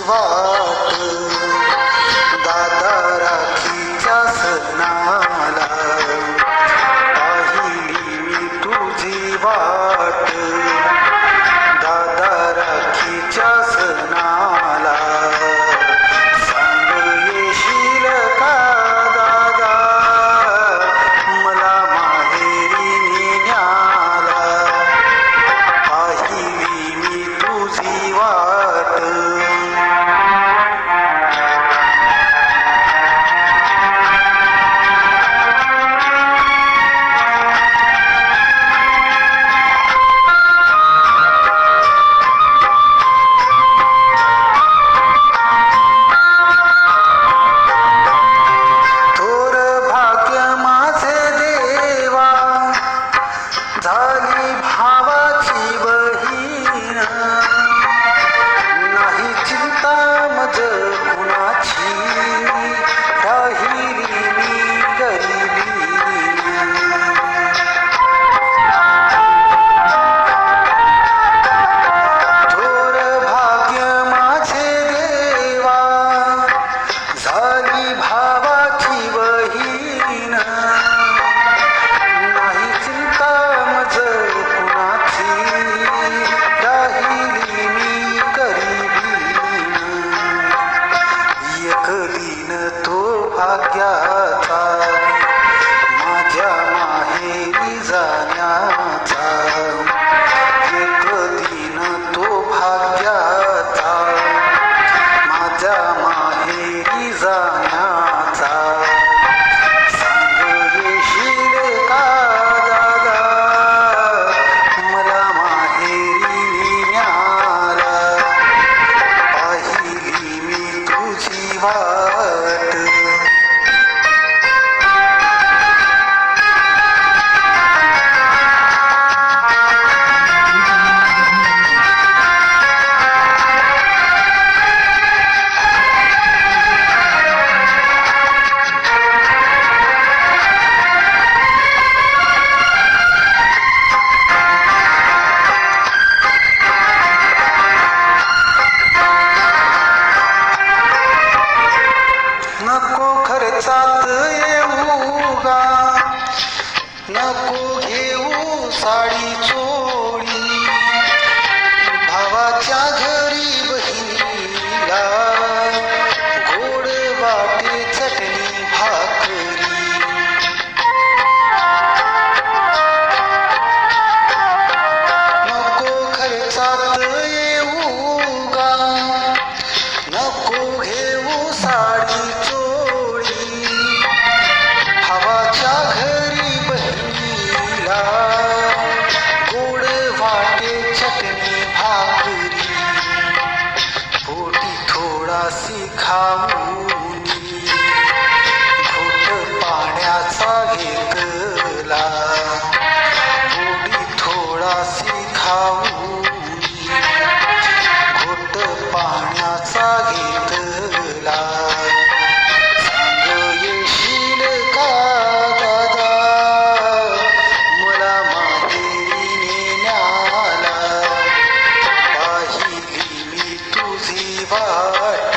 वाट दादा राखीच्या सणाला पाहिली मी तुझी वाट दादा राखीच्या सणाला सांग येशील का दादा मला माहेरी नेण्याला पाहिली मी तुझी वाट झाली भावाची बहीण नाही चिंता मज कुणाची राहिली मी गरिबी थोर भाग्य माझे देवा झाली भावाची बहीण नाही चिंता राहिली मी गरिबीन एक दिन तो भाग्याचा माझ्या माहेरी जाण्याचा एक दिन तो भाग्याचा माझ्या माहेरी जाण्याचा वाट नको खर्चात येऊ गा नको घेऊ साडी चोळी भावाच्या घरी बहिणीला गोड वाटे चटणी भाकरी नको खर्चात येऊ गा नको घेऊ साडी भावाच्या घरी बहिणीला गोड वाटे चटणी भाकरी पोटी थोडासी खाऊन घोट पाण्याचा घेतला पोटी थोडासी खाऊन घोट पाण्याचा घेतला वाट